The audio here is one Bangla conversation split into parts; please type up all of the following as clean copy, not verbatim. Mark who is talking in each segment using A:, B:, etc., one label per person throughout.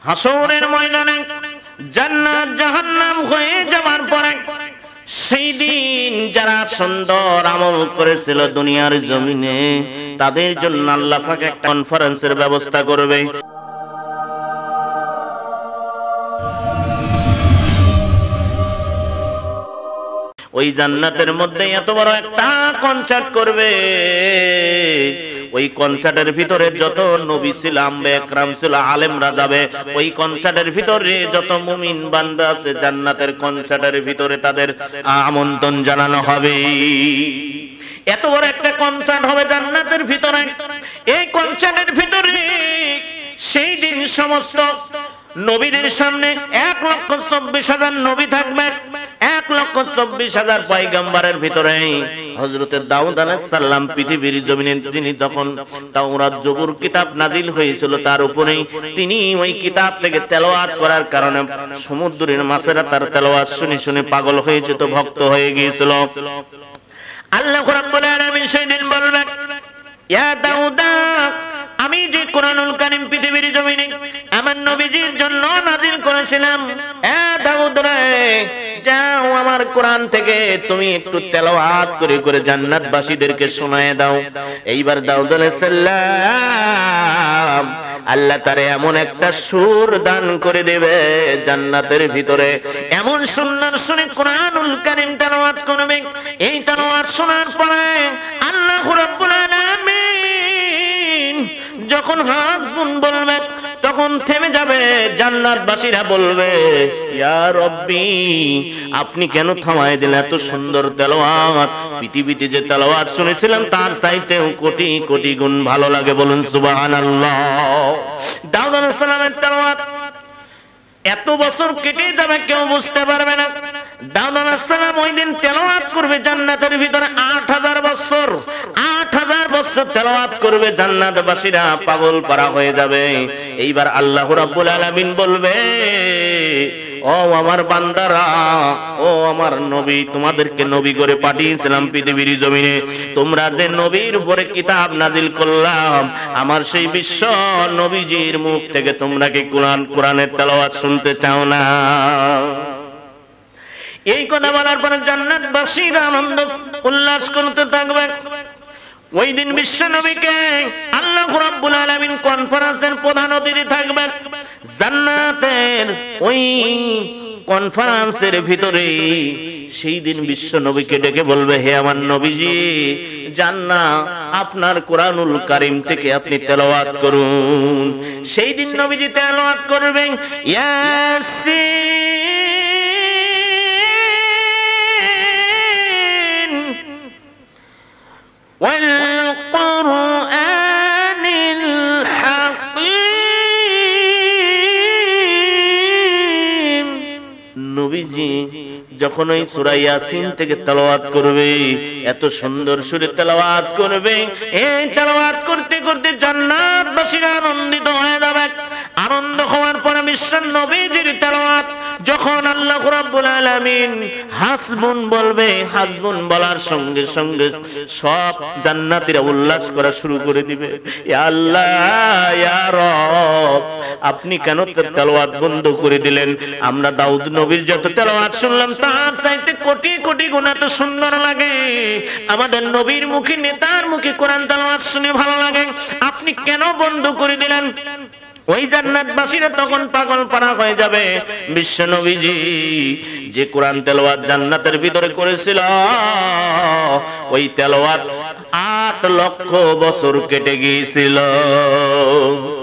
A: হাসরের ময়দানে জান্নাত জাহান্নাম হয়ে যাওয়ার পরে সেই দিন যারা সুন্দর আমল করেছিল দুনিয়ার জমিনে, তাদের জন্য আল্লাহ পাক এক কনফারেন্সের ব্যবস্থা করবে। ওই জান্নাতের মধ্যে এত বড় একটা কনসার্ট করবে, ওই কনসার্টের ভিতরে যত নবী ছিল, আম্বে একরাম ছিল, আলেমরা যাবে। ওই কনসার্টের ভিতরে যত মুমিন বান্দা আছে, জান্নাতের কনসার্টের ভিতরে তাদের আমন্ত্রণ জানানো হবে। এত বড় একটা কনসার্ট হবে জান্নাতের ভিতরে। এই কনসার্টের ভিতরে সেই দিন সমস্ত নবীদের সামনে 1,24,000 নবী থাকবে। 1,24,000 পয়গম্বরের ভিতরে হযরতে দাউদ আলাইহিস সালাম পৃথিবীর জমিনে তিনি তখন তাওরাত জবুর কিতাব নাজিল হয়েছিল, তার উপরেই তিনি ওই কিতাব থেকে তেলাওয়াত করার কারণে সমুদ্রের মাছেরা তার তেলাওয়াত শুনে শুনে পাগল হয়ে যেত, ভক্ত হয়ে গিয়েছিল। আল্লাহ রাব্বুল আলামিন সেদিন বলবেন, ইয়া দাউদা, আমি যে কোরআনুল কারীম পৃথিবীর জমিনে আমার নবীজির জন্য নাযিল করেছিলাম, এ দাউদ রে, যাও আমার কোরআন থেকে তুমি একটু তেলাওয়াত করে করে জান্নাতবাসীদেরকে শোনায়ে দাও। এইবার দাউদ আলাইহিস সালাম আল্লাহ তারে এমন একটা সুর দান করে দেবে জান্নাতের ভিতরে, এমন সুন্দর সুরে কোরআনুল কারীম তেলাওয়াত করবে। এই তেলাওয়াত শোনার পরে আল্লাহ রাব্বুল আলামিন যখন হাসবুন বলবে তখন থেমে যাবে। জান্নাতবাসীরা বলবে, ইয়া রব্বি, আপনি কেন থামায় দিলেন? এত সুন্দর তেলাওয়াত, পৃথিবীতে যে তেলাওয়াত শুনেছিলাম তার চাইতেও কোটি কোটি গুণ ভালো লাগে। বলুন সুবহানাল্লাহ। দাউদ আলাইহিস সালামের তেলাওয়াত এত বছর কেটে যাবে, কেউ বুঝতে পারবে না। দাউদ আলাইহিস সালাম ওই দিন তেলাওয়াত করবে জান্নাতের ভিতরে 8,000 বছর। 8,000 বছর তেলাওয়াত করবে, জান্নাতবাসীরা পাগল পারা হয়ে যাবে। এইবার আল্লাহ রাব্বুল আলামিন বলবে, ও আমার বান্দারা, ও আমার নবী, তোমাদেরকে নবী করে পাঠিয়েছিলাম পৃথিবীর জমিনে, তোমরা যে নবীর উপরে কিতাব নাজিল করলাম, আমার সেই বিশ্ব নবীজির মুখ থেকে তোমরা কি কোরআনের তেলাওয়াত শুনতে চাও না? এই কথা বলার পরে জান্নাতবাসীরা আনন্দ উল্লাস করতে থাকবে। ওই দিন বিশ্ব নবীকে আল্লাহ রাব্বুল আলামিন কনফারেন্সের প্রধান অতিথি থাকবেন। জান্নাতের ওই কনফারেন্সের ভিতরে সেই দিন বিশ্ব নবীকে ডেকে বলবে, হে আমার নবীজি, জান্নাত আপনার কোরআনুল কারীম থেকে আপনি তেলাওয়াত করুন। সেই দিন নবীজি তেলাওয়াত করবেন, ইয়াসিন ওয়াল কুরআনিল হাকীম। নবীজি যখন ওই সূরা ইয়াসিন থেকে তেলাওয়াত করবে, এত সুন্দর সুরে তেলাওয়াত করবে, এই তেলাওয়াত করতে করতে জান্নাতবাসীরা আনন্দিত হয়ে যাবে। আনন্দ হওয়ার পরে বিশ্ব নবীজির তেলাওয়াত যখন আল্লাহ রাব্বুল আলামিন হাসবুন বলবে, হাসবুন বলার সঙ্গে সঙ্গে সব জান্নাতীরা উল্লাস করা শুরু করে দিবে। ইয়া আল্লাহ, ইয়া রব, আপনি কেন তেলাওয়াত বন্ধ করে দিলেন? আমরা দাউদ নবীর যত তেলাওয়াত শুনলাম তার চাইতে কোটি কোটি গুণ এত সুন্দর লাগে। আমাদের নবীর মুখে, নেতার মুখে কোরআন তেলাওয়াত শুনে ভালো লাগে, আপনি কেন বন্ধ করে দিলেন? ওই জান্নাতবাসীরা তখন পাগল পারা হয়ে যাবে। বিশ্ব নবীজি যে কোরআন তেলাওয়াত জান্নাতের ভিতরে করেছিল, ওই তেলাওয়াত 8 লক্ষ বছর কেটে গিয়েছিল।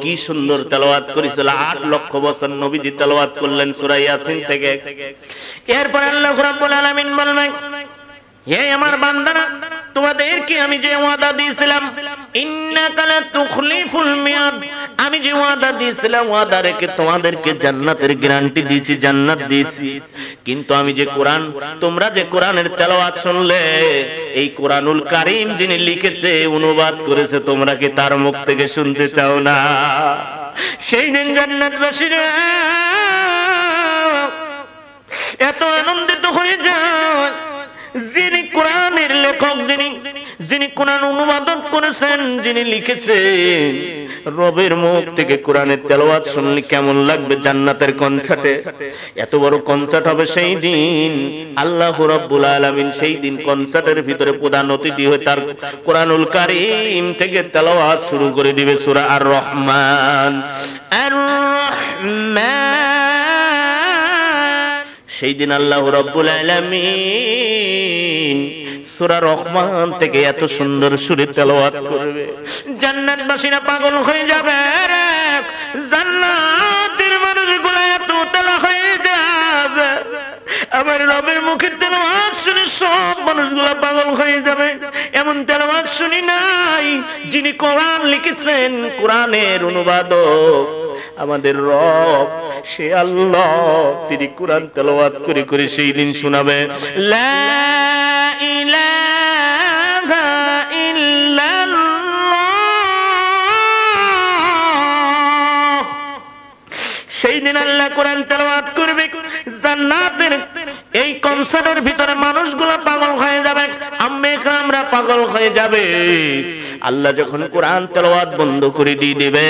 A: কি সুন্দর তেলাওয়াত করেছিল, 8 লক্ষ বছর নবীজি তেলাওয়াত করলেন সূরা ইয়াসিন থেকে। এরপর আল্লাহ রাব্বুল আলামিন বলবেন, হে আমার বান্দারা, তোমাদেরকে আমি যে ওয়াদা দিয়েছিলাম, ইন্নাকা লা তুখলিফুল মিয়াদ, আমি যে ওয়াদা দিয়েছিলাম ওয়াদা রেখে তোমাদেরকে জান্নাতের গ্যারান্টি দিয়েছি, জান্নাত দিয়েছি। কিন্তু আমি যে কোরআন, তোমরা যে কোরআনের তেলাওয়াত শুনলে, এই কোরআনুল কারীম যিনি লিখেছে, অনুবাদ করেছে, তোমরা কি তার মুখ থেকে শুনতে চাও না? সেই দিন জান্নাতবাসীরা এত আনন্দিত হয়ে যায়, যিনি কোরআনের লেখক, যিনি কোরআন অনুবাদন করেছেন, যিনি লিখেছেন, রবের মুখ থেকে কোরআনের তেলাওয়াত শুনলে কেমন লাগবে জান্নাতের কনসার্টে। এত বড় কনসার্ট হবে সেই দিন। আল্লাহ রাব্বুল আলামিন সেই দিন কনসার্টের ভিতরে প্রধান অতিথি হয়ে তার কোরআনুল কারীম থেকে তেলাওয়াত শুরু করে দিবে সূরা আর রহমান। আর রহমান, সেই দিন আল্লাহ রাব্বুল আলামিন সূরা রহমান থেকে এত সুন্দর সুরে তেলাওয়াত করবে, জান্নাতবাসীরা পাগল হয়ে যাবে। জান্নাতের মানুষগুলো এত তেলা হয়ে যাবে, আমার রবের মুখের তেলাওয়াত শুনে সব মানুষগুলো পাগল হয়ে যাবে। এমন তেলাওয়াত শুনি নাই। যিনি কোরআন লিখেছেন, কোরআনের অনুবাদক আমাদের রব, সে আল্লাহ, তিনি কোরআন তেলাওয়াত করে করে সেই দিন শোনাবে। লা ইলাহা ইল্লাল্লাহ। সেই দিন আল্লাহ কোরআন তেলাওয়াত করবে, জান্নাতের এই কনসার্টের ভিতরে মানুষগুলো পাগল হয়ে যাবে, আমরা পাগল হয়ে যাবে। আল্লাহ যখন কোরআন তেলাওয়াত বন্ধ করে দিয়ে দিবে,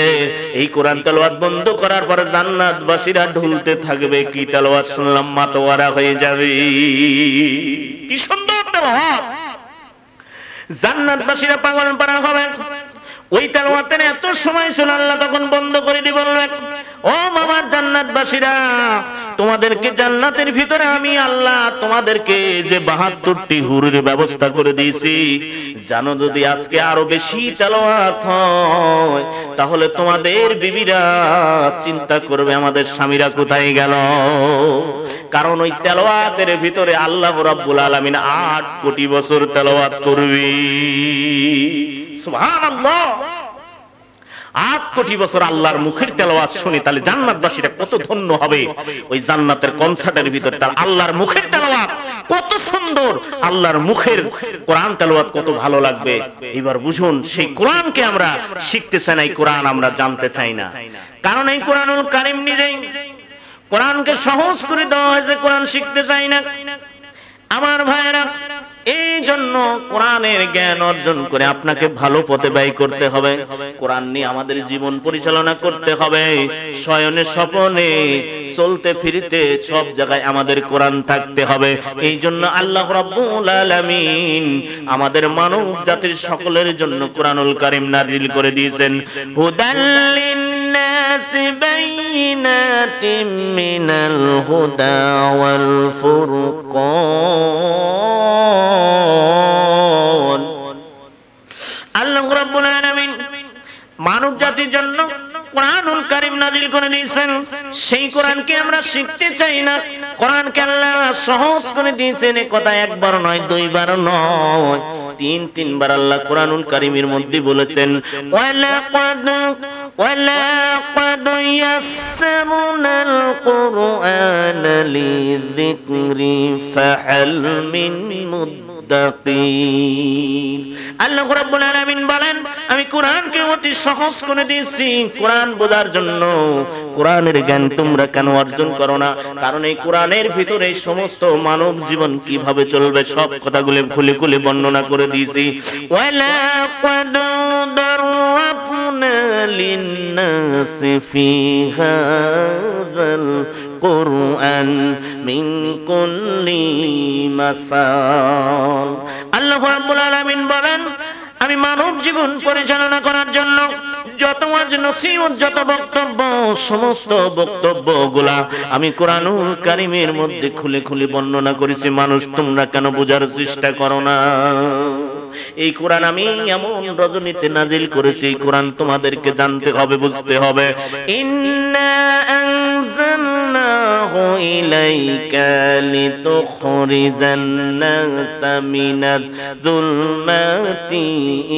A: এই কোরআন তেলাওয়াত বন্ধ করার পরে জান্নাতবাসীরা ঢুলতে থাকবে, কি তেলাওয়াত শুনলাম, মাতোয়ারা হয়ে যাবে। কি সুন্দর তেলাওয়াত! জান্নাতবাসীরা পাগল পারা হবে। ওই তেলাওয়াতের এত সময় ছিল, আল্লাহ তখন বন্ধ করে দিয়ে বলবেন, ও মামা জান্নাতবাসীরা, তোমাদেরকে জান্নাতের ভিতরে আমি আল্লাহ তোমাদেরকে যে 72টি হুরের ব্যবস্থা করে দিয়েছি, জানো যদি আজকে আরো বেশি তেলাওয়াত হয় তাহলে তোমাদের বিবিরা চিন্তা করবে আমাদের স্বামীরা কোথায় গেল। কারণ ওই তেলাওয়াতের ভিতরে আল্লাহ রাব্বুল আলামিন 8 কোটি বছর তেলাওয়াত করবে। সুবহানাল্লাহ। 8 কোটি বছর আল্লাহর মুখের তেলাওয়াত শুনি, তাহলে জান্নাতবাসীরা কত ধন্য হবে। ওই জান্নাতের কনসার্টের ভিতরে তার আল্লাহর মুখের তেলাওয়াত কত সুন্দর, আল্লাহর মুখের কোরআন তেলাওয়াত কত ভালো লাগবে। এবার বুঝুন, সেই কোরআনকে আমরা শিখতে চাই না, এই কোরআন আমরা জানতে চাই না। কারণ এই কোরআনুল কারীম নিজেই কোরআনকে সহজ করে দেওয়া হয়েছে, কোরআন শিখতে চাই না। আমার ভাইরা, এই জন্য কোরআনের জ্ঞান অর্জন করে আপনাকে ভালো পথে ব্যয় করতে হবে। কোরআন নিয়ে আমাদের জীবন পরিচালনা করতে হবে। শয়নে স্বপনে চলতে ফিরতে সব জায়গায় আমাদের কোরআন থাকতে হবে। এই জন্য আল্লাহ রাব্বুল আলামিন আমাদের মানব জাতির সকলের জন্য কোরআনুল কারীম নাযিল করে দিয়েছেন। হুদাল লিন্নাসি বাইনাতিম মিনাল হুদা ওয়াল ফুরকান। আল্লাহ রাব্বুল আলামিন মানব জাতির জন্য কোরআনুল কারীম নাযিল করে দিয়েছেন। সেই কোরআনকে আমরা শিখতে চাই না। কোরআনকে আল্লাহ সহজ করে দিয়েছেন, এ কথা একবার নয়, দুইবার নয়, তিনবার আল্লাহ কোরআনুল কারীমের মধ্যে বলেছেন, ওয়ালাকাদ ইয়াসসারনাল কুরআনা লিযিকরি ফাহাল মিন মুদ্দাকির। আল্লাহ রাব্বুল আলামিন বলেন, আমি কোরআনকে অতি সহজ করে দিয়েছি কোরআন বোঝার জন্য। কোরআনের জ্ঞান তোমরা কেন অর্জন করো না? কারণ এই কোরআনের ভিতরে সমস্ত মানব জীবন কিভাবে চলবে সব কথাগুলো খুলে খুলে বর্ণনা করে দিয়েছি। ওয়ালাকাদ দাররাফনা লিন-নাসি ফি হাযাল কুরআন মিন কুল্লি মাসাল। আল্লাহ রাব্বুল আলামিন বলেন, আমি মানব জীবন পরিচালনা করার জন্য যত ওয়াজ নসিহত, যত বক্তব্য, সমস্ত বক্তব্যগুলা আমি কোরআনুল কারীমের মধ্যে খুলে খুলে বর্ণনা করেছি। মানুষ তোমরা কেন বোঝার চেষ্টা করো না? এই কোরআন আমি এমন রজনীতে নাজিল করেছি, এই কোরআন তোমাদেরকে জানতে হবে, বুঝতে হবে। ইন্না আনজালনাহু ইলাইকা লিতুখরিজান নাসা মিনাজ যুলমাতি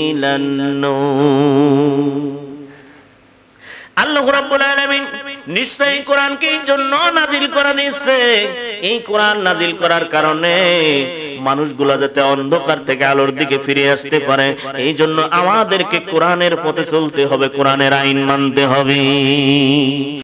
A: ইলান নূর। আল্লাহ রাব্বুল আলামিন নিশ্চয়ই কোরআনকে এই জন্য নাজিল করা দিয়েছে, এই কোরআন নাজিল করার কারণে মানুষগুলা যাতে অন্ধকার থেকে আলোর দিকে ফিরে আসতে পারে, এই জন্য আমাদেরকে কোরআনের পথে চলতে হবে, কোরআনের আইন মানতে হবে।